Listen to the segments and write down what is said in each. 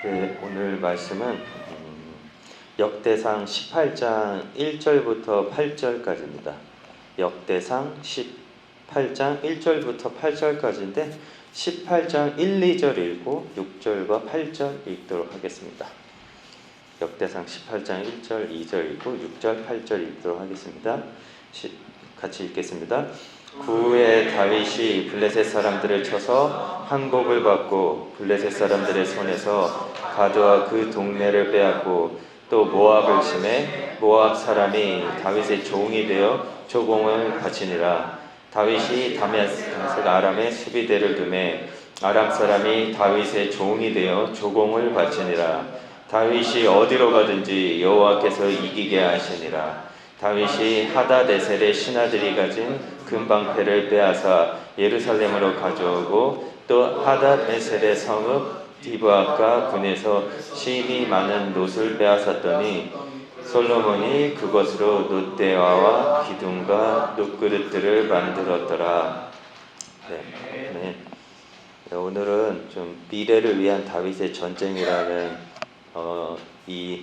오늘 말씀은 역대상 18장 1절부터 8절까지입니다. 역대상 18장 1절부터 8절까지인데 18장 1, 2절 읽고 6절과 8절 읽도록 하겠습니다. 역대상 18장 1절, 2절 읽고 6절, 8절 읽도록 하겠습니다. 같이 읽겠습니다. 그 후에 다윗이 블레셋 사람들을 쳐서 항복을 받고 블레셋 사람들의 손에서 가드와 그 동네를 빼앗고 또 모압을 침해 모압 사람이 다윗의 종이 되어 조공을 바치니라. 다윗이 다메섹 아람에 수비대를 두매 아람 사람이 다윗의 종이 되어 조공을 바치니라. 다윗이 어디로 가든지 여호와께서 이기게 하시니라. 다윗이 하다데셀의 신하들이 가진 금방패를 빼앗아 예루살렘으로 가져오고 또 하다데셀의 성읍 디브아과 군에서 심히 많은 놋을 빼앗았더니 솔로몬이 그것으로 놋대화와 기둥과 놋그릇들을 만들었더라. 네. 오늘은 좀 미래를 위한 다윗의 전쟁이라는 이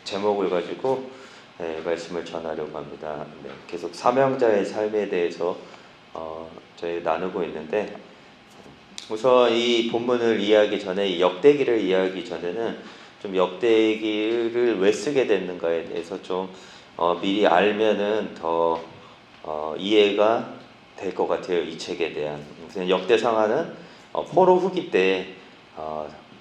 제목을 가지고 말씀을 전하려고 합니다. 계속 사명자의 삶에 대해서 저희 나누고 있는데, 우선 이 본문을 이해하기 전에, 이 역대기를 이해하기 전에는 좀 역대기를 왜 쓰게 됐는가에 대해서 좀 미리 알면은 더 이해가 될 것 같아요. 이 책에 대한. 역대상하는 포로 후기 때,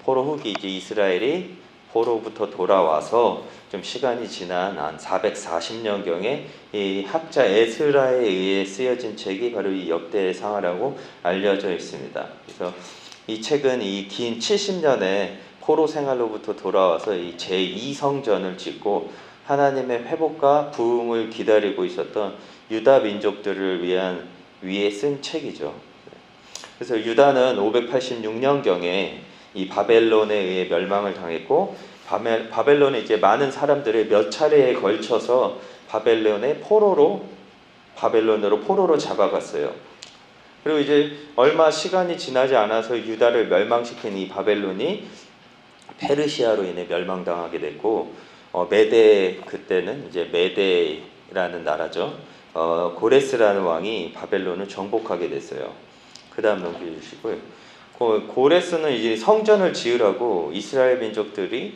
포로 후기 이제 이스라엘이 포로부터 돌아와서 좀 시간이 지난 한 440년경에 이 학자 에스라에 의해 쓰여진 책이 바로 이 역대상하라고 알려져 있습니다. 그래서 이 책은 이 긴 70년의 포로 생활로부터 돌아와서 이 제2성전을 짓고 하나님의 회복과 부흥을 기다리고 있었던 유다 민족들을 위해 쓴 책이죠. 그래서 유다는 586년경에 이 바벨론에 의해 멸망을 당했고, 바벨론에 이제 많은 사람들을 몇 차례에 걸쳐서 바벨론으로 포로로 잡아갔어요. 그리고 이제 얼마 시간이 지나지 않아서 유다를 멸망시킨 이 바벨론이 페르시아로 인해 멸망당하게 됐고, 그때는 이제 메데라는 나라죠. 고레스라는 왕이 바벨론을 정복하게 됐어요. 그 다음 넘겨주시고요. 고레스는 이제 성전을 지으라고 이스라엘 민족들이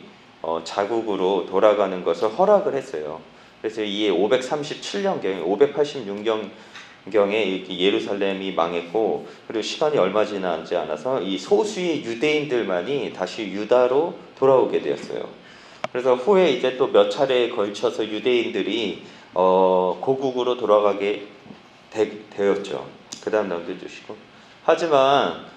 자국으로 돌아가는 것을 허락을 했어요. 그래서 이에 537년경에 586년경에 예루살렘이 망했고, 그리고 시간이 얼마 지나지 않아서 이 소수의 유대인들만이 다시 유다로 돌아오게 되었어요. 그래서 후에 이제 또 몇 차례에 걸쳐서 유대인들이 고국으로 돌아가게 되었죠. 그 다음 넘겨주시고. 하지만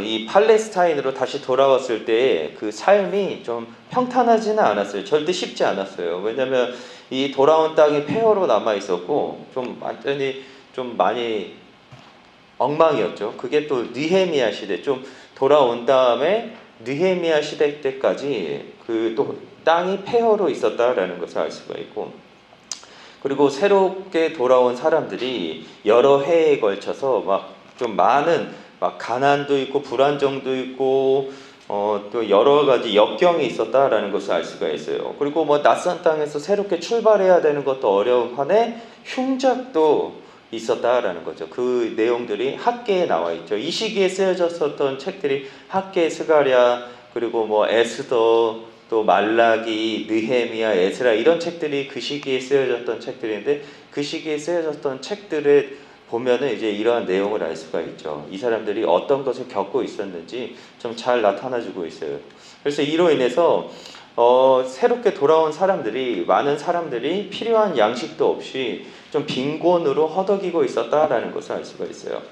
이 팔레스타인으로 다시 돌아왔을 때 그 삶이 좀 평탄하지는 않았어요. 절대 쉽지 않았어요. 왜냐하면 이 돌아온 땅이 폐허로 남아 있었고 좀 완전히 좀 많이 엉망이었죠. 그게 또 느헤미야 시대, 좀 돌아온 다음에 느헤미야 시대 때까지 그 또 땅이 폐허로 있었다라는 것을 알 수가 있고, 그리고 새롭게 돌아온 사람들이 여러 해에 걸쳐서 막 좀 많은 가난도 있고 불안정도 있고 또 여러 가지 역경이 있었다라는 것을 알 수가 있어요. 그리고 낯선 땅에서 새롭게 출발해야 되는 것도 어려운 판에 흉작도 있었다라는 거죠. 그 내용들이 학계에 나와 있죠. 이 시기에 쓰여졌었던 책들이 학계, 스가랴, 그리고 에스더, 또 말라기, 느헤미야, 에스라, 이런 책들이 그 시기에 쓰여졌던 책들인데, 그 시기에 쓰여졌던 책들에 보면은 이제 이러한 내용을 알 수가 있죠. 이 사람들이 어떤 것을 겪고 있었는지 좀 잘 나타나주고 있어요. 그래서 이로 인해서 새롭게 돌아온 많은 사람들이 필요한 양식도 없이 좀 빈곤으로 허덕이고 있었다라는 것을 알 수가 있어요.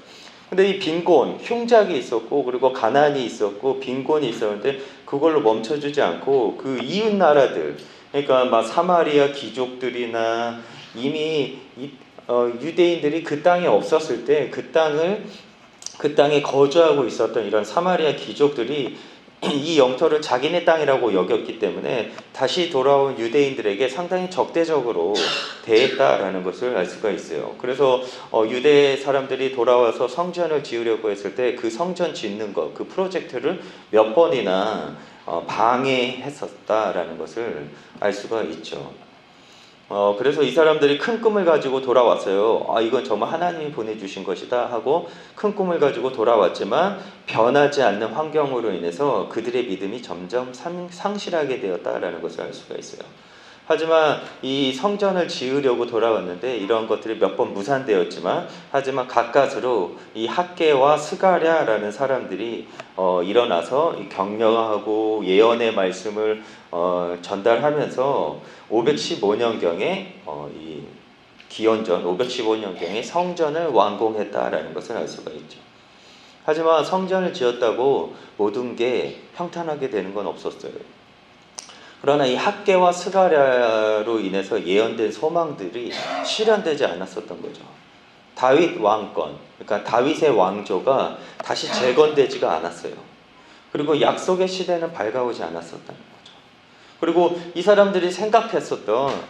근데 이 빈곤, 흉작이 있었고, 그리고 가난이 있었고, 빈곤이 있었는데 그걸로 멈춰주지 않고 그 이웃 나라들, 그러니까 사마리아 귀족들이나 이미 유대인들이 그 땅에 없었을 때 그 땅에 거주하고 있었던 이런 사마리아 귀족들이 이 영토를 자기네 땅이라고 여겼기 때문에 다시 돌아온 유대인들에게 상당히 적대적으로 대했다라는 것을 알 수가 있어요. 그래서 유대 사람들이 돌아와서 성전을 지으려고 했을 때 그 성전 짓는 것, 그 프로젝트를 몇 번이나 방해했었다라는 것을 알 수가 있죠. 그래서 이 사람들이 큰 꿈을 가지고 돌아왔어요. 이건 정말 하나님이 보내주신 것이다 하고 큰 꿈을 가지고 돌아왔지만 변하지 않는 환경으로 인해서 그들의 믿음이 점점 상실하게 되었다라는 것을 알 수가 있어요. 하지만 이 성전을 지으려고 돌아왔는데 이런 것들이 몇 번 무산되었지만 하지만 가까스로 이 학개와 스가랴라는 사람들이 일어나서 격려하고 예언의 말씀을 전달하면서 515년경에 이 기원전 515년경에 성전을 완공했다라는 것을 알 수가 있죠. 하지만 성전을 지었다고 모든 게 평탄하게 되는 건 없었어요. 그러나 이 학개와 스가랴로 인해서 예언된 소망들이 실현되지 않았었던 거죠. 다윗 왕권, 그러니까 다윗의 왕조가 다시 재건되지가 않았어요. 그리고 약속의 시대는 밝아오지 않았었다는 거죠. 그리고 이 사람들이 생각했었던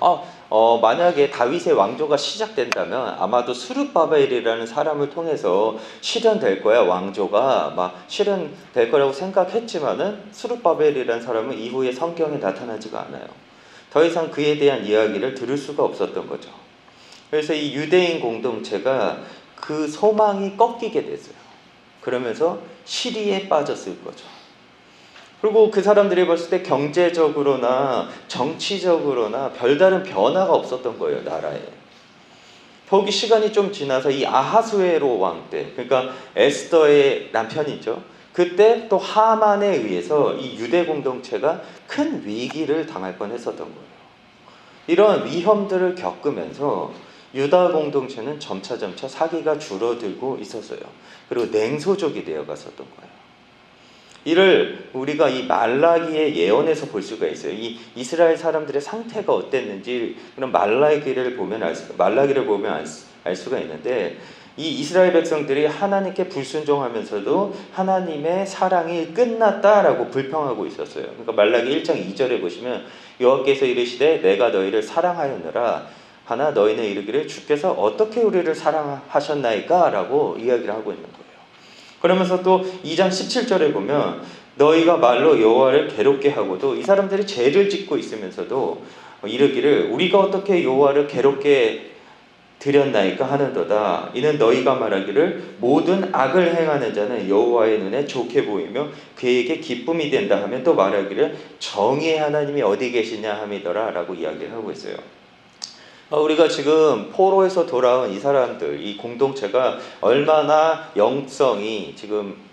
만약에 다윗의 왕조가 시작된다면 아마도 스룹바벨이라는 사람을 통해서 실현될 거야. 왕조가 막 실현될 거라고 생각했지만은 스룹바벨이라는 사람은 이후에 성경에 나타나지가 않아요. 더 이상 그에 대한 이야기를 들을 수가 없었던 거죠. 그래서 이 유대인 공동체가 그 소망이 꺾이게 됐어요. 그러면서 시리에 빠졌을 거죠. 그리고 그 사람들이 봤을 때 경제적으로나 정치적으로나 별다른 변화가 없었던 거예요, 나라에. 더욱이 시간이 좀 지나서 이 아하수에로 왕 때, 그러니까 에스더의 남편이죠. 그때 또 하만에 의해서 이 유대 공동체가 큰 위기를 당할 뻔했었던 거예요. 이런 위험들을 겪으면서 유다 공동체는 점차 사기가 줄어들고 있었어요. 그리고 냉소적이 되어갔었던 거예요. 이를 우리가 이 말라기의 예언에서 볼 수가 있어요. 이 이스라엘 사람들의 상태가 어땠는지 그런 말라기를 보면 알 수가 있는데, 이 이스라엘 백성들이 하나님께 불순종하면서도 하나님의 사랑이 끝났다라고 불평하고 있었어요. 그러니까 말라기 1장 2절에 보시면 여호와께서 이르시되 내가 너희를 사랑하였노라 하나 너희는 이르기를 주께서 어떻게 우리를 사랑하셨나이까 라고 이야기를 하고 있는 거예요. 그러면서 또 2장 17절에 보면 너희가 말로 여호와를 괴롭게 하고도, 이 사람들이 죄를 짓고 있으면서도 이르기를 우리가 어떻게 여호와를 괴롭게 드렸나이까 하는도다. 이는 너희가 말하기를 모든 악을 행하는 자는 여호와의 눈에 좋게 보이며 그에게 기쁨이 된다 하면 또 말하기를 정의의 하나님이 어디 계시냐 함이더라 라고 이야기를 하고 있어요. 우리가 지금 포로에서 돌아온 이 사람들, 이 공동체가 얼마나 영성이 지금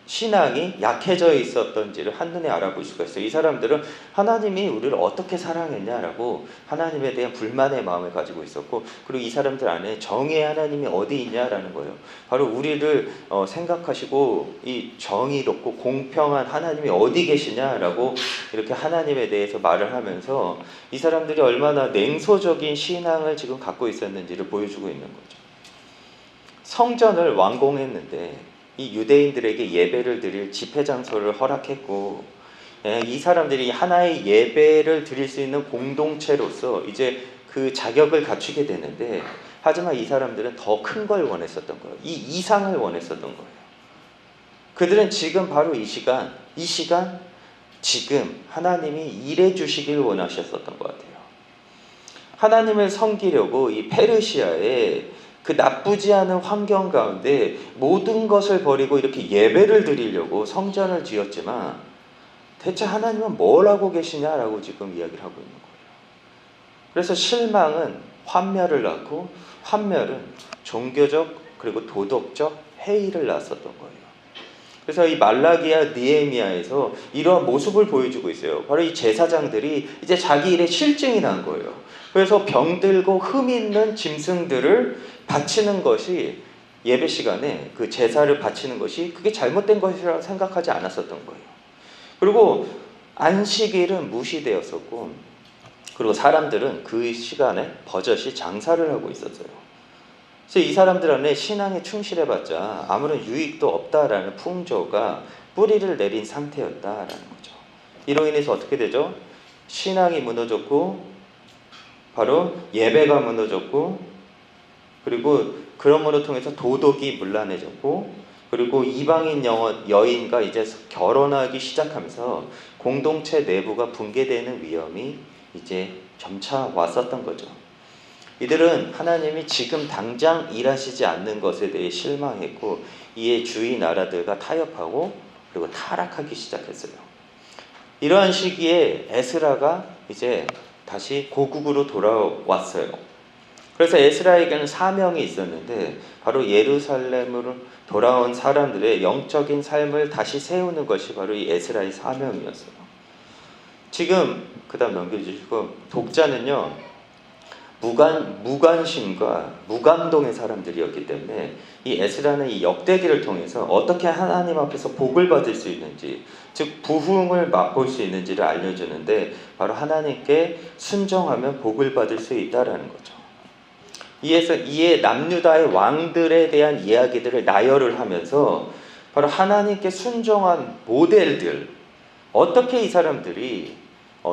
신앙이 약해져 있었던지를 한눈에 알아볼 수가 있어요. 이 사람들은 하나님이 우리를 어떻게 사랑했냐라고 하나님에 대한 불만의 마음을 가지고 있었고, 그리고 이 사람들 안에 정의의 하나님이 어디 있냐라는 거예요. 바로 우리를 생각하시고 이 정의롭고 공평한 하나님이 어디 계시냐라고 이렇게 하나님에 대해서 말을 하면서 이 사람들이 얼마나 냉소적인 신앙을 지금 갖고 있었는지를 보여주고 있는 거죠. 성전을 완공했는데 이 유대인들에게 예배를 드릴 집회 장소를 허락했고, 이 사람들이 하나의 예배를 드릴 수 있는 공동체로서 이제 그 자격을 갖추게 되는데, 하지만 이 사람들은 더 큰 걸 원했었던 거예요. 이 이상을 원했었던 거예요. 그들은 지금 바로 이 시간 지금 하나님이 일해 주시길 원하셨었던 것 같아요. 하나님을 섬기려고 이 페르시아에 그 나쁘지 않은 환경 가운데 모든 것을 버리고 이렇게 예배를 드리려고 성전을 지었지만, 대체 하나님은 뭘 하고 계시냐라고 지금 이야기를 하고 있는 거예요. 그래서 실망은 환멸을 낳고, 환멸은 종교적 그리고 도덕적 해이를 낳았었던 거예요. 그래서 이 말라기야 느헤미야에서 이러한 모습을 보여주고 있어요. 바로 이 제사장들이 이제 자기 일에 실증이 난 거예요. 그래서 병들고 흠 있는 짐승들을 바치는 것이, 예배 시간에 그 제사를 바치는 것이 그게 잘못된 것이라고 생각하지 않았었던 거예요. 그리고 안식일은 무시되었었고, 그리고 사람들은 그 시간에 버젓이 장사를 하고 있었어요. 그래서 이 사람들 안에 신앙에 충실해봤자 아무런 유익도 없다라는 풍조가 뿌리를 내린 상태였다라는 거죠. 이로 인해서 어떻게 되죠? 신앙이 무너졌고, 바로 예배가 무너졌고, 그리고 그런 것을 통해서 도덕이 문란해졌고, 그리고 이방인 여인과 이제 결혼하기 시작하면서 공동체 내부가 붕괴되는 위험이 이제 점차 왔었던 거죠. 이들은 하나님이 지금 당장 일하시지 않는 것에 대해 실망했고 이에 주위 나라들과 타협하고 그리고 타락하기 시작했어요. 이러한 시기에 에스라가 이제 다시 고국으로 돌아왔어요. 그래서 에스라에게는 사명이 있었는데 바로 예루살렘으로 돌아온 사람들의 영적인 삶을 다시 세우는 것이 바로 이 에스라의 사명이었어요. 지금 그 다음 넘겨주시고 독자는요 무관심과 무감동의 사람들이었기 때문에 이 에스라는 이 역대기를 통해서 어떻게 하나님 앞에서 복을 받을 수 있는지, 즉 부흥을 맛볼 수 있는지를 알려주는데 바로 하나님께 순종하면 복을 받을 수 있다라는 거죠. 이에 남유다의 왕들에 대한 이야기들을 나열을 하면서 바로 하나님께 순종한 모델들, 어떻게 이 사람들이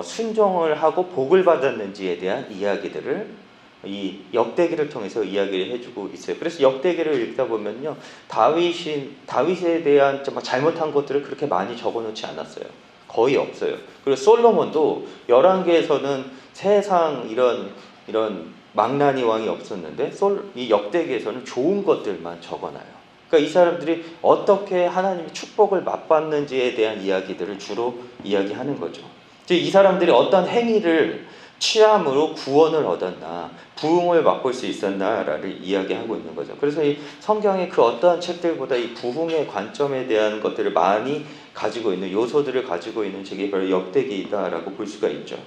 순종을 하고 복을 받았는지에 대한 이야기들을 이 역대기를 통해서 이야기를 해주고 있어요. 그래서 역대기를 읽다 보면요, 다윗에 대한 잘못한 것들을 그렇게 많이 적어놓지 않았어요. 거의 없어요. 그리고 솔로몬도 열왕기에서는 세상 이런 망나니 왕이 없었는데 이 역대기에서는 좋은 것들만 적어놔요. 그러니까 이 사람들이 어떻게 하나님의 축복을 맛봤는지에 대한 이야기들을 주로 이야기하는 거죠. 즉 이 사람들이 어떤 행위를 취함으로 구원을 얻었나, 부흥을 맛볼 수 있었나를 이야기하고 있는 거죠. 그래서 이 성경의 그 어떠한 책들보다 이 부흥의 관점에 대한 것들을 많이 가지고 있는 요소들을 가지고 있는 책이 바로 역대기이다라고 볼 수가 있죠.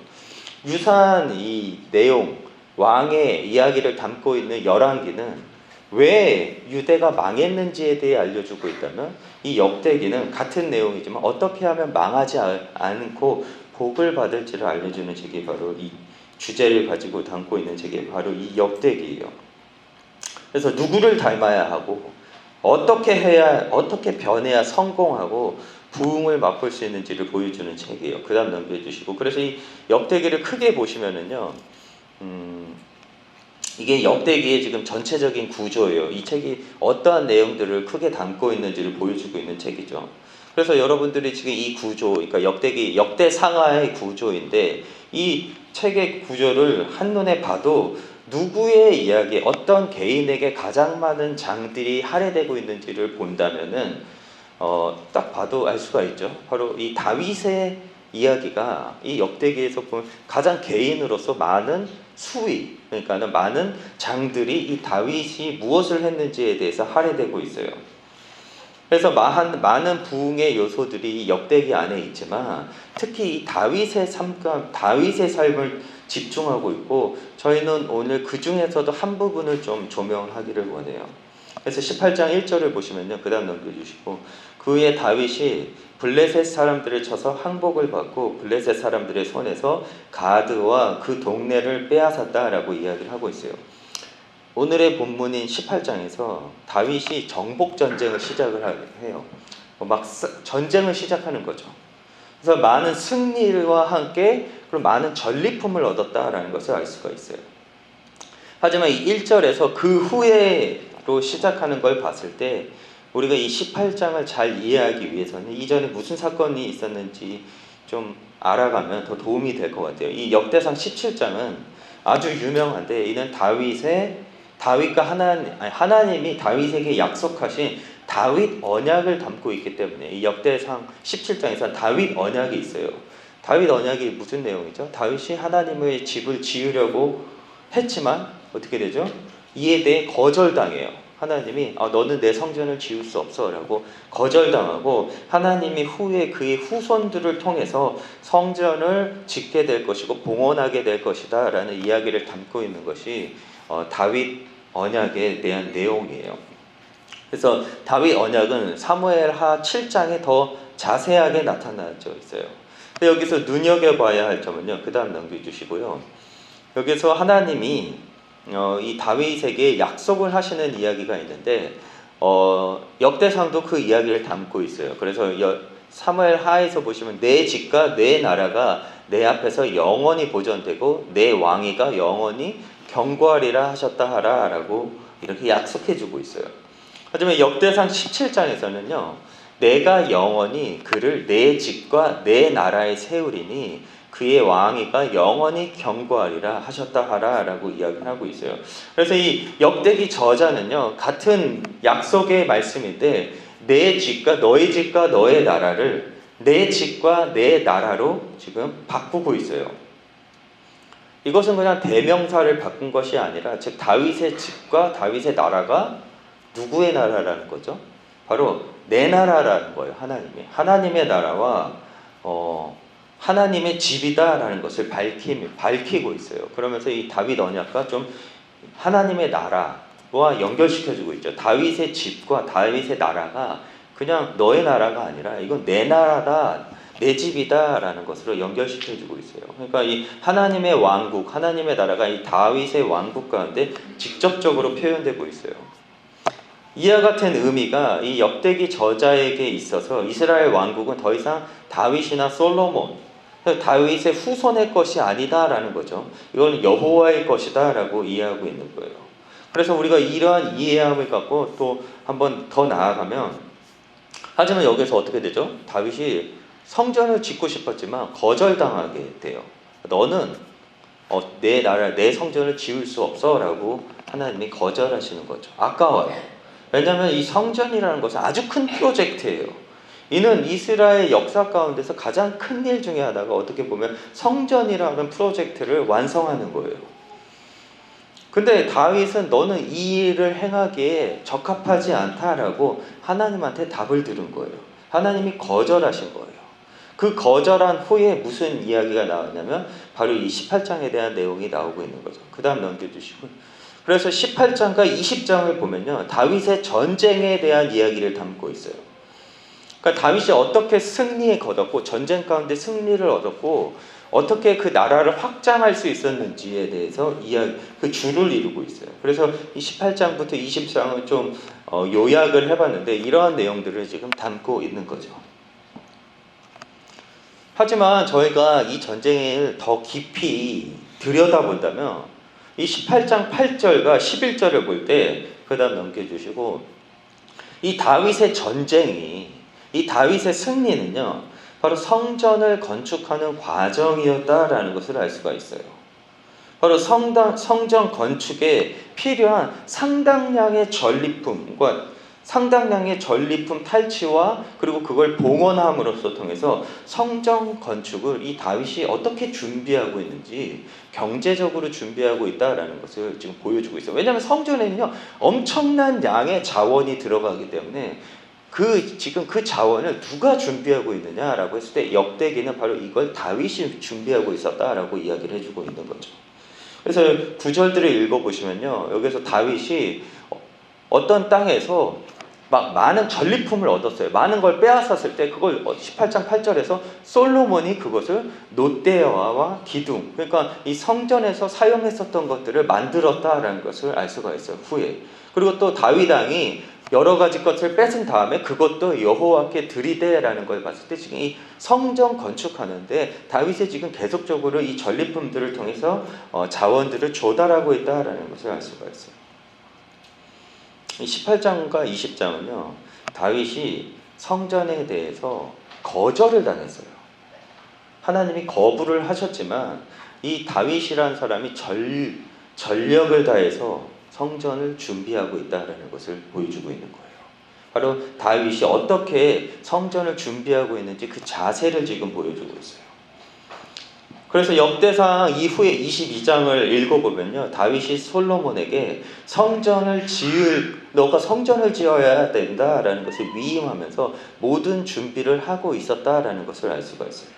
유사한 이 내용, 왕의 이야기를 담고 있는 열왕기는 왜 유대가 망했는지에 대해 알려주고 있다면 이 역대기는 같은 내용이지만 어떻게 하면 망하지 않고 복을 받을지를 알려주는 책이 바로 이 주제를 가지고 담고 있는 책이 바로 이 역대기예요. 그래서 누구를 닮아야 하고 어떻게 변해야 성공하고 부흥을 맛볼 수 있는지를 보여주는 책이에요. 그 다음 넘겨주시고, 그래서 이 역대기를 크게 보시면은요, 이게 역대기의 지금 전체적인 구조예요. 이 책이 어떠한 내용들을 크게 담고 있는지를 보여주고 있는 책이죠. 그래서 여러분들이 지금 이 구조, 그러니까 역대상하의 구조인데 이 책의 구조를 한눈에 봐도 누구의 이야기, 어떤 개인에게 가장 많은 장들이 할애되고 있는지를 본다면은 딱 봐도 알 수가 있죠. 바로 이 다윗의 이야기가 이 역대기에서 보면 가장 개인으로서 많은 수위, 그러니까는 많은 장들이 이 다윗이 무엇을 했는지에 대해서 할애되고 있어요. 그래서 많은 부흥의 요소들이 역대기 안에 있지만 특히 이 다윗의 삶을 집중하고 있고 저희는 오늘 그 중에서도 한 부분을 좀 조명하기를 원해요. 그래서 18장 1절을 보시면요, 그 다음 넘겨주시고, 그의 다윗이 블레셋 사람들을 쳐서 항복을 받고 블레셋 사람들의 손에서 가드와 그 동네를 빼앗았다라고 이야기를 하고 있어요. 오늘의 본문인 18장에서 다윗이 정복 전쟁을 시작을 해요. 막 전쟁을 시작하는 거죠. 그래서 많은 승리와 함께 그리고 많은 전리품을 얻었다라는 것을 알 수가 있어요. 하지만 이 1절에서 그 후에로 시작하는 걸 봤을 때 우리가 이 18장을 잘 이해하기 위해서는 이전에 무슨 사건이 있었는지 좀 알아가면 더 도움이 될 것 같아요. 이 역대상 17장은 아주 유명한데 이는 다윗과 하나님이 다윗에게 약속하신 다윗 언약을 담고 있기 때문에 이 역대상 17장에서 다윗 언약이 있어요. 다윗 언약이 무슨 내용이죠? 다윗이 하나님의 집을 지으려고 했지만 어떻게 되죠? 이에 대해 거절당해요. 하나님이 너는 내 성전을 지을 수 없어 라고 거절당하고 하나님이 후에 그의 후손들을 통해서 성전을 짓게 될 것이고 봉헌하게 될 것이다 라는 이야기를 담고 있는 것이 다윗 언약에 대한 내용이에요. 그래서 다윗 언약은 사무엘하 7장에 더 자세하게 나타나져 있어요. 근데 여기서 눈여겨봐야 할 점은요, 그 다음 넘겨주시고요, 여기서 하나님이 이 다윗에게 약속을 하시는 이야기가 있는데 역대상도 그 이야기를 담고 있어요. 그래서 사무엘하에서 보시면 내 집과 내 나라가 내 앞에서 영원히 보존되고 내 왕위가 영원히 경고하리라 하셨다 하라 라고 이렇게 약속해 주고 있어요. 하지만 역대상 17장에서는요. 내가 영원히 그를 내 집과 내 나라에 세우리니 그의 왕위가 영원히 견고하리라 하셨다 하라 라고 이야기를 하고 있어요. 그래서 이 역대기 저자는요. 같은 약속의 말씀인데 내 집과 너의 집과 너의 나라를 내 집과 내 나라로 지금 바꾸고 있어요. 이것은 그냥 대명사를 바꾼 것이 아니라 즉 다윗의 집과 다윗의 나라가 누구의 나라라는 거죠? 바로 내 나라라는 거예요. 하나님의 나라와 하나님의 집이다라는 것을 밝히고 있어요. 그러면서 이 다윗 언약과 좀 하나님의 나라와 연결시켜주고 있죠. 다윗의 집과 다윗의 나라가 그냥 너의 나라가 아니라 이건 내 나라다, 내 집이다라는 것으로 연결시켜주고 있어요. 그러니까 이 하나님의 왕국, 하나님의 나라가 이 다윗의 왕국 가운데 직접적으로 표현되고 있어요. 이와 같은 의미가 이 역대기 저자에게 있어서 이스라엘 왕국은 더 이상 다윗이나 솔로몬, 다윗의 후손의 것이 아니다라는 거죠. 이건 여호와의 것이다라고 이해하고 있는 거예요. 그래서 우리가 이러한 이해함을 갖고 또 한번 더 나아가면, 하지만 여기서 어떻게 되죠? 다윗이 성전을 짓고 싶었지만 거절당하게 돼요. 너는 내 나라, 내 성전을 지을 수 없어라고 하나님이 거절하시는 거죠. 아까워요. 왜냐하면 이 성전이라는 것은 아주 큰 프로젝트예요. 이는 이스라엘 역사 가운데서 가장 큰 일 중에 하나가 어떻게 보면 성전이라는 프로젝트를 완성하는 거예요. 근데 다윗은 너는 이 일을 행하기에 적합하지 않다라고 하나님한테 답을 들은 거예요. 하나님이 거절하신 거예요. 그 거절한 후에 무슨 이야기가 나왔냐면 바로 이 18장에 대한 내용이 나오고 있는 거죠. 그 다음 넘겨주시고. 그래서 18장과 20장을 보면요. 다윗의 전쟁에 대한 이야기를 담고 있어요. 그러니까 다윗이 어떻게 승리에 거뒀고 전쟁 가운데 승리를 얻었고 어떻게 그 나라를 확장할 수 있었는지에 대해서 그 줄을 이루고 있어요. 그래서 이 18장부터 20장을 좀 요약을 해봤는데 이러한 내용들을 지금 담고 있는 거죠. 하지만 저희가 이 전쟁을 더 깊이 들여다본다면 이 18장 8절과 11절을 볼 때 그 다음 넘겨주시고 이 다윗의 전쟁이 이 다윗의 승리는요 바로 성전을 건축하는 과정이었다라는 것을 알 수가 있어요. 바로 성전 건축에 필요한 상당량의 전리품 탈취와 그리고 그걸 봉헌함으로써 통해서 성전 건축을 이 다윗이 어떻게 준비하고 있는지 경제적으로 준비하고 있다라는 것을 지금 보여주고 있어요. 왜냐하면 성전에는요 엄청난 양의 자원이 들어가기 때문에 지금 그 자원을 누가 준비하고 있느냐라고 했을 때 역대기는 바로 이걸 다윗이 준비하고 있었다라고 이야기를 해주고 있는 거죠. 그래서 구절들을 읽어보시면요 여기서 다윗이 어떤 땅에서 막 많은 전리품을 얻었어요. 많은 걸 빼앗았을 때 그걸 18장 8절에서 솔로몬이 그것을 놋대와 기둥, 그러니까 이 성전에서 사용했었던 것들을 만들었다라는 것을 알 수가 있어요. 후에. 그리고 또 다윗 왕이 여러 가지 것을 뺏은 다음에 그것도 여호와께 드리되라는 걸 봤을 때 지금 이 성전 건축하는데 다윗이 지금 계속적으로 이 전리품들을 통해서 자원들을 조달하고 있다라는 것을 알 수가 있어요. 18장과 20장은요 다윗이 성전에 대해서 거절을 당했어요. 하나님이 거부를 하셨지만 이 다윗이라는 사람이 전력을 다해서 성전을 준비하고 있다는 것을 보여주고 있는 거예요. 바로 다윗이 어떻게 성전을 준비하고 있는지 그 자세를 지금 보여주고 있어요. 그래서 역대상 이후에 22장을 읽어보면요 다윗이 솔로몬에게 너가 성전을 지어야 된다라는 것을 위임하면서 모든 준비를 하고 있었다라는 것을 알 수가 있어요.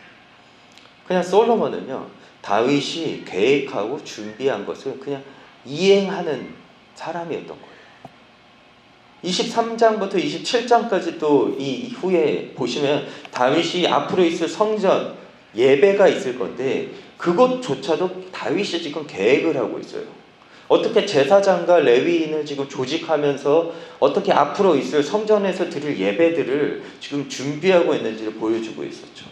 그냥 솔로몬은요 다윗이 계획하고 준비한 것을 그냥 이행하는 사람이었던 거예요. 23장부터 27장까지 또 이 후에 보시면 다윗이 앞으로 있을 성전 예배가 있을 건데 그것조차도 다윗이 지금 계획을 하고 있어요. 어떻게 제사장과 레위인을 지금 조직하면서 어떻게 앞으로 있을 성전에서 드릴 예배들을 지금 준비하고 있는지를 보여주고 있었죠.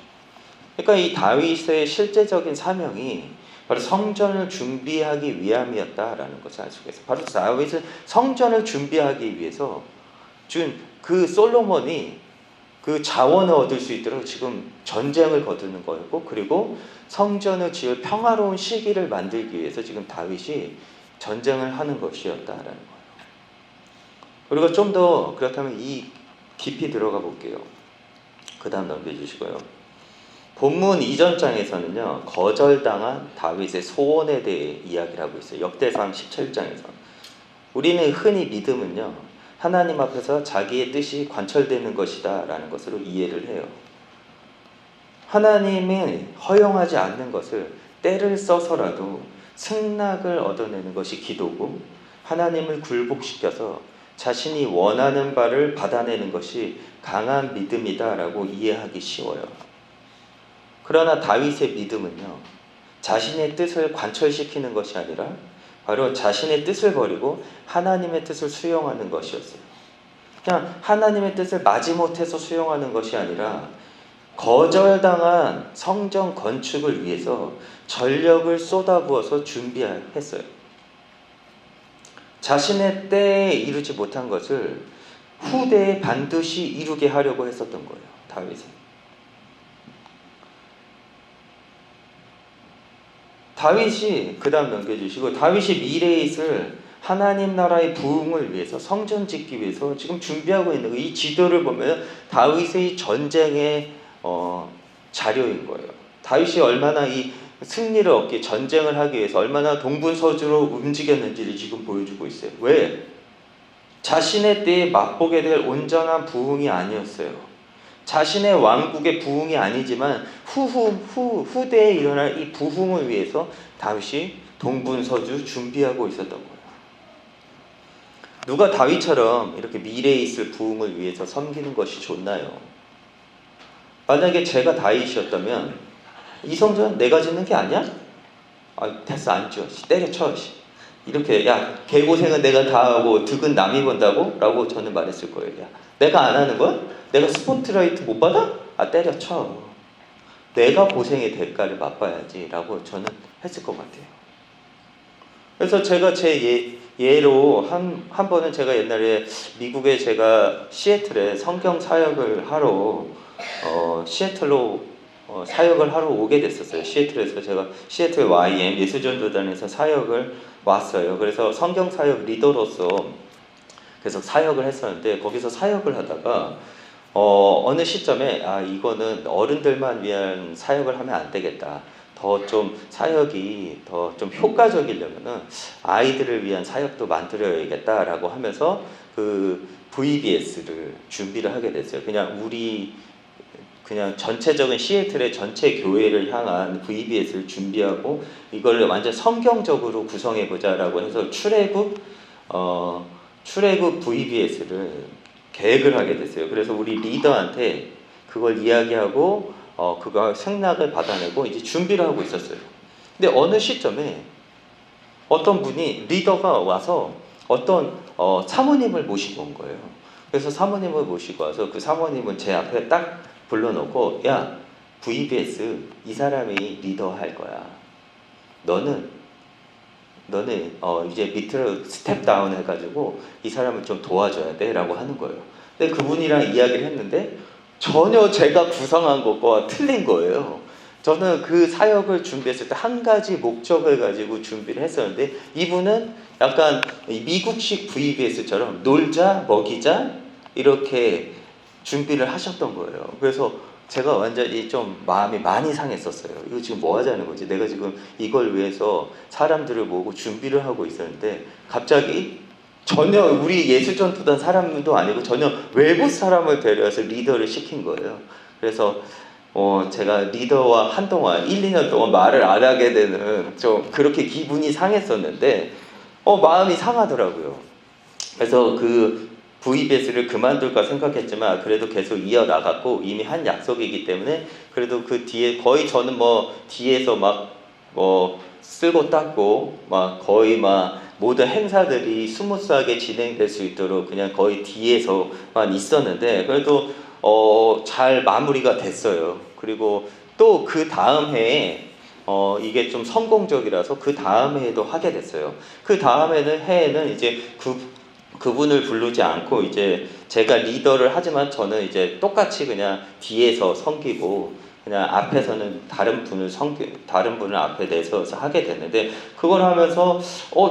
그러니까 이 다윗의 실제적인 사명이 바로 성전을 준비하기 위함이었다라는 것을 알 수가 있어요. 바로 다윗은 성전을 준비하기 위해서 준 그 솔로몬이 그 자원을 얻을 수 있도록 지금 전쟁을 거두는 거였고, 그리고 성전을 지을 평화로운 시기를 만들기 위해서 지금 다윗이 전쟁을 하는 것이었다라는 거예요. 그리고 좀 더 그렇다면 이 깊이 들어가 볼게요. 그 다음 넘겨주시고요. 본문 이전 장에서는요, 거절당한 다윗의 소원에 대해 이야기를 하고 있어요. 역대상 17장에서. 우리는 흔히 믿음은요, 하나님 앞에서 자기의 뜻이 관철되는 것이다 라는 것으로 이해를 해요. 하나님이 허용하지 않는 것을 때를 써서라도 승낙을 얻어내는 것이 기도고, 하나님을 굴복시켜서 자신이 원하는 바를 받아내는 것이 강한 믿음이다 라고 이해하기 쉬워요. 그러나 다윗의 믿음은요, 자신의 뜻을 관철시키는 것이 아니라 바로 자신의 뜻을 버리고 하나님의 뜻을 수용하는 것이었어요. 그냥 하나님의 뜻을 마지못해서 수용하는 것이 아니라 거절당한 성전 건축을 위해서 전력을 쏟아부어서 준비했어요. 자신의 때에 이루지 못한 것을 후대에 반드시 이루게 하려고 했었던 거예요, 다윗은. 다윗이, 그 다음 넘겨주시고, 다윗이 미래에 있을 하나님 나라의 부흥을 위해서, 성전 짓기 위해서 지금 준비하고 있는 이 지도를 보면 다윗의 전쟁의 자료인 거예요. 다윗이 얼마나 이 승리를 얻기, 전쟁을 하기 위해서 얼마나 동분서주로 움직였는지를 지금 보여주고 있어요. 왜? 자신의 때에 맛보게 될 온전한 부흥이 아니었어요. 자신의 왕국의 부흥이 아니지만 후대에 일어날 이 부흥을 위해서 다윗이 동분서주 준비하고 있었던 거예요. 누가 다윗처럼 이렇게 미래에 있을 부흥을 위해서 섬기는 것이 좋나요? 만약에 제가 다윗이었다면, 이 성전 내가 짓는 게 아니야? 됐어, 안 지어. 때려쳐. 이렇게, 야, 개고생은 내가 다 하고 득은 남이 본다고? 라고 저는 말했을 거예요. 야, 내가 안 하는 거야? 내가 스포트라이트 못 받아? 때려쳐. 내가 고생의 대가를 맛봐야지 라고 저는 했을 것 같아요. 그래서 제가 제 예로 한 번은 제가 옛날에 미국에 제가 시애틀에 성경 사역을 하러 시애틀로 사역을 하러 오게 됐었어요. 시애틀에서 제가 시애틀 YM 예수전도단에서 사역을 왔어요. 그래서 성경 사역 리더로서 계속 사역을 했었는데, 거기서 사역을 하다가 어느 시점에 이거는 어른들만 위한 사역을 하면 안 되겠다. 더 좀 사역이 더 좀 효과적이려면은 아이들을 위한 사역도 만들어야겠다라고 하면서 그 VBS를 준비를 하게 됐어요. 그냥 전체적인 시애틀의 전체 교회를 향한 VBS를 준비하고 이걸 완전 성경적으로 구성해보자라고 해서 출애굽 VBS를 계획을 하게 됐어요. 그래서 우리 리더한테 그걸 이야기하고 그거 승낙을 받아내고 이제 준비를 하고 있었어요. 근데 어느 시점에 어떤 분이, 리더가 와서 어떤 사모님을 모시고 온 거예요. 그래서 사모님을 모시고 와서 그 사모님은 제 앞에 딱 불러놓고, 야, VBS 이 사람이 리더 할 거야. 너는 이제 밑으로 스텝 다운 해가지고 이 사람을 좀 도와줘야 돼 라고 하는 거예요. 근데 그분이랑 이야기를 했는데 전혀 제가 구상한 것과 틀린 거예요. 저는 그 사역을 준비했을 때 한 가지 목적을 가지고 준비를 했었는데, 이분은 약간 미국식 VBS처럼 놀자, 먹이자 이렇게 준비를 하셨던 거예요. 그래서 제가 완전히 좀 마음이 많이 상했었어요. 이거 지금 뭐 하자는 거지? 내가 지금 이걸 위해서 사람들을 모으고 준비를 하고 있었는데 갑자기 전혀 우리 예수전도단 사람도 아니고 전혀 외부 사람을 데려와서 리더를 시킨 거예요. 그래서 제가 리더와 한동안 1, 2년 동안 말을 안 하게 되는, 좀 그렇게 기분이 상했었는데 마음이 상하더라고요. 그래서 그 VBS를 그만둘까 생각했지만 그래도 계속 이어나갔고, 이미 한 약속이기 때문에 그래도 그 뒤에 거의 저는 뒤에서 쓸고 닦고 거의 모든 행사들이 스무스하게 진행될 수 있도록 그냥 거의 뒤에서만 있었는데, 그래도 잘 마무리가 됐어요. 그리고 또 그 다음 해에 이게 좀 성공적이라서 그 다음 해에도 하게 됐어요. 그 다음 해에는 이제 그분을 부르지 않고 이제 제가 리더를 하지만 저는 이제 똑같이 그냥 뒤에서 섬기고 그냥 앞에서는 다른 분을 앞에 내세워서 하게 됐는데, 그걸 하면서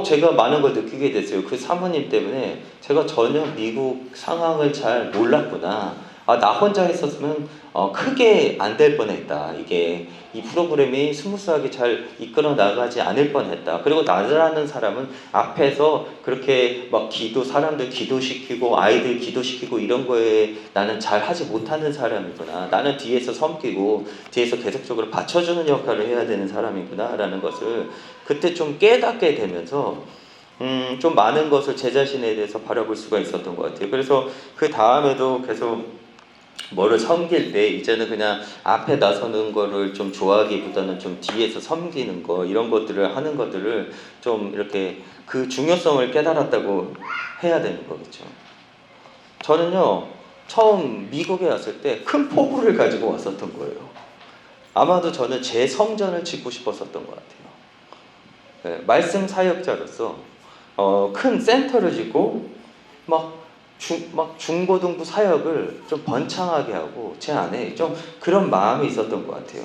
제가 많은 걸 느끼게 됐어요. 그 사모님 때문에 제가 전혀 미국 상황을 잘 몰랐구나. 나 혼자 했었으면 크게 안 될 뻔했다. 이게 이 프로그램이 스무스하게 잘 이끌어 나가지 않을 뻔했다. 그리고 나라는 사람은 앞에서 그렇게 막 사람들 기도시키고 아이들 기도시키고 이런 거에 나는 잘 하지 못하는 사람이구나. 나는 뒤에서 섬기고 뒤에서 계속적으로 받쳐주는 역할을 해야 되는 사람이구나 라는 것을 그때 좀 깨닫게 되면서 좀 많은 것을 제 자신에 대해서 바라볼 수가 있었던 것 같아요. 그래서 그 다음에도 계속 뭐를 섬길 때 이제는 그냥 앞에 나서는 거를 좀 좋아하기보다는 좀 뒤에서 섬기는 거, 이런 것들을 하는 것들을 좀 이렇게 그 중요성을 깨달았다고 해야 되는 거겠죠. 저는요, 처음 미국에 왔을 때 큰 포부를 가지고 왔었던 거예요. 아마도 저는 제 성전을 짓고 싶었었던 것 같아요. 네, 말씀 사역자로서 큰 센터를 짓고 막 중고등부 사역을 좀 번창하게 하고 제 안에 좀 그런 마음이 있었던 것 같아요.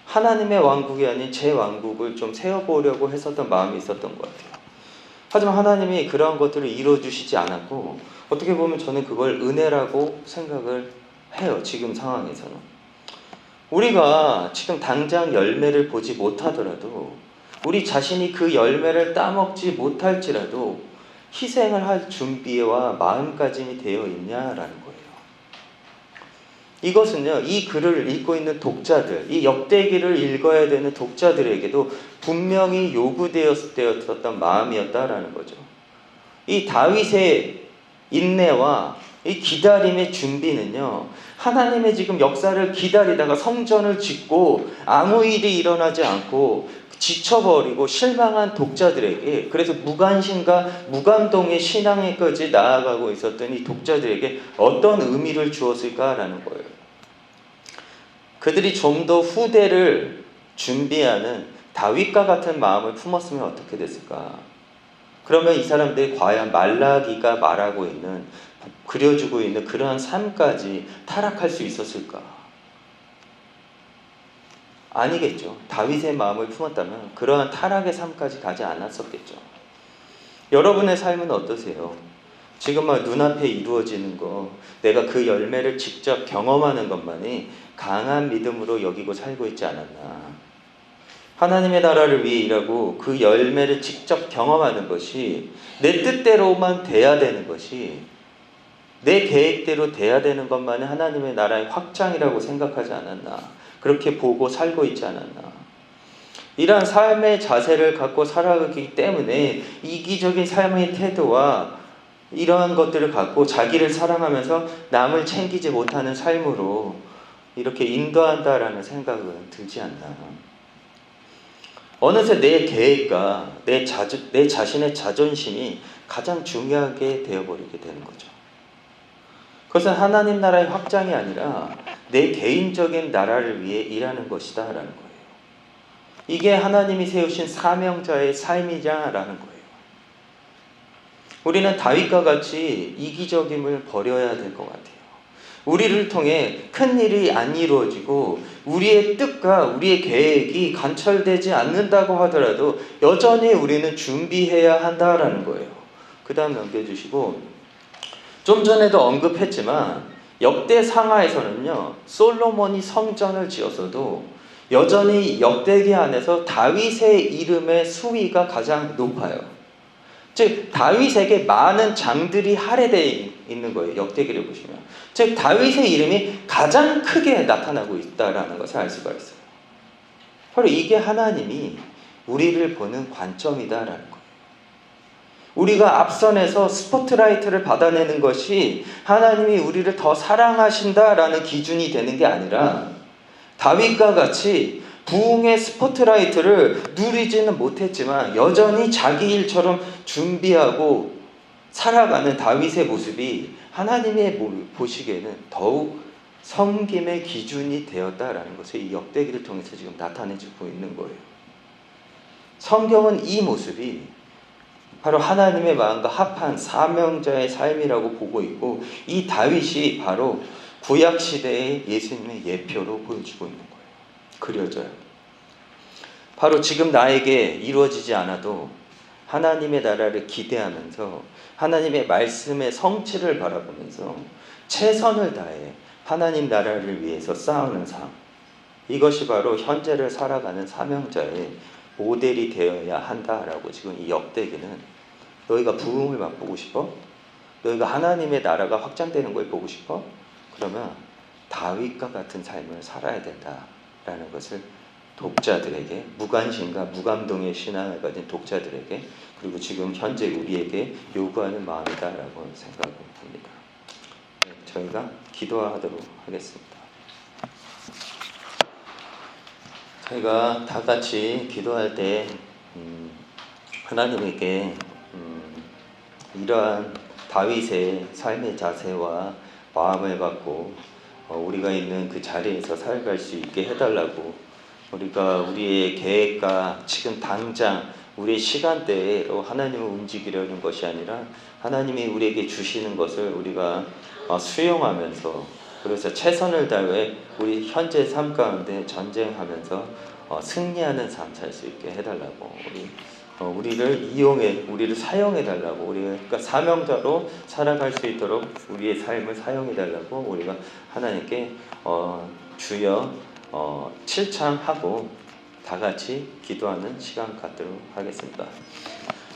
하나님의 왕국이 아닌 제 왕국을 좀 세워보려고 했었던 마음이 있었던 것 같아요. 하지만 하나님이 그러한 것들을 이루어주시지 않았고, 어떻게 보면 저는 그걸 은혜라고 생각을 해요. 지금 상황에서는. 우리가 지금 당장 열매를 보지 못하더라도, 우리 자신이 그 열매를 따먹지 못할지라도 희생을 할 준비와 마음가짐이 되어 있냐라는 거예요. 이것은요, 이 글을 읽고 있는 독자들, 이 역대기를 읽어야 되는 독자들에게도 분명히 요구되었던 마음이었다라는 거죠. 이 다윗의 인내와 이 기다림의 준비는요, 하나님의 지금 역사를 기다리다가 성전을 짓고 아무 일이 일어나지 않고 지쳐버리고 실망한 독자들에게, 그래서 무관심과 무감동의 신앙에까지 나아가고 있었던 이 독자들에게 어떤 의미를 주었을까라는 거예요. 그들이 좀 더 후대를 준비하는 다윗과 같은 마음을 품었으면 어떻게 됐을까? 그러면 이 사람들이 과연 말라기가 말하고 있는, 그려주고 있는 그러한 삶까지 타락할 수 있었을까? 아니겠죠. 다윗의 마음을 품었다면 그러한 타락의 삶까지 가지 않았었겠죠. 여러분의 삶은 어떠세요? 지금 막 눈앞에 이루어지는 거, 내가 그 열매를 직접 경험하는 것만이 강한 믿음으로 여기고 살고 있지 않았나? 하나님의 나라를 위해 일하고 그 열매를 직접 경험하는 것이 내 뜻대로만 돼야 되는 것이, 내 계획대로 돼야 되는 것만이 하나님의 나라의 확장이라고 생각하지 않았나? 그렇게 보고 살고 있지 않았나? 이러한 삶의 자세를 갖고 살아가기 때문에 이기적인 삶의 태도와 이러한 것들을 갖고 자기를 사랑하면서 남을 챙기지 못하는 삶으로 이렇게 인도한다라는 생각은 들지 않나? 어느새 내 계획과 내 자신의 자존심이 가장 중요하게 되어버리게 되는 거죠. 그것은 하나님 나라의 확장이 아니라 내 개인적인 나라를 위해 일하는 것이다 라는 거예요. 이게 하나님이 세우신 사명자의 삶이냐라는 거예요. 우리는 다윗과 같이 이기적임을 버려야 될 것 같아요. 우리를 통해 큰 일이 안 이루어지고 우리의 뜻과 우리의 계획이 관철되지 않는다고 하더라도 여전히 우리는 준비해야 한다라는 거예요. 그 다음 넘겨주시고, 좀 전에도 언급했지만 역대상하에서는요, 솔로몬이 성전을 지었어도 여전히 역대기 안에서 다윗의 이름의 수위가 가장 높아요. 즉 다윗에게 많은 장들이 할애되어 있는 거예요. 역대기를 보시면. 즉 다윗의 이름이 가장 크게 나타나고 있다는 것을 알 수가 있어요. 바로 이게 하나님이 우리를 보는 관점이다라는 거예요. 우리가 앞선에서 스포트라이트를 받아내는 것이 하나님이 우리를 더 사랑하신다라는 기준이 되는 게 아니라, 다윗과 같이 부흥의 스포트라이트를 누리지는 못했지만 여전히 자기 일처럼 준비하고 살아가는 다윗의 모습이 하나님의 보시기에는 더욱 섬김의 기준이 되었다라는 것을 이 역대기를 통해서 지금 나타내주고 있는 거예요. 성경은 이 모습이 바로 하나님의 마음과 합한 사명자의 삶이라고 보고 있고, 이 다윗이 바로 구약 시대의 예수님의 예표로 보여주고 있는 거예요. 그려져요. 바로 지금 나에게 이루어지지 않아도 하나님의 나라를 기대하면서 하나님의 말씀의 성취를 바라보면서 최선을 다해 하나님 나라를 위해서 싸우는 삶, 이것이 바로 현재를 살아가는 사명자의 모델이 되어야 한다라고 지금 이 역대기는, 너희가 부흥을 맛보고 싶어? 너희가 하나님의 나라가 확장되는 걸 보고 싶어? 그러면 다윗과 같은 삶을 살아야 된다라는 것을 독자들에게, 무관심과 무감동의 신앙을 가진 독자들에게, 그리고 지금 현재 우리에게 요구하는 마음이다라고 생각을 합니다. 네, 저희가 기도하도록 하겠습니다. 저희가 다 같이 기도할 때 하나님에게 이러한 다윗의 삶의 자세와 마음을 갖고 우리가 있는 그 자리에서 살아갈 수 있게 해달라고, 우리가 우리의 계획과 지금 당장 우리의 시간대로 하나님을 움직이려는 것이 아니라 하나님이 우리에게 주시는 것을 우리가 수용하면서, 그래서 최선을 다해 우리 현재 삶 가운데 전쟁하면서 승리하는 삶 살 수 있게 해달라고, 우리를 이용해, 우리를 사용해 달라고, 우리가 사명자로 살아갈 수 있도록 우리의 삶을 사용해 달라고 우리가 하나님께 주여 칠창하고 다 같이 기도하는 시간 갖도록 하겠습니다.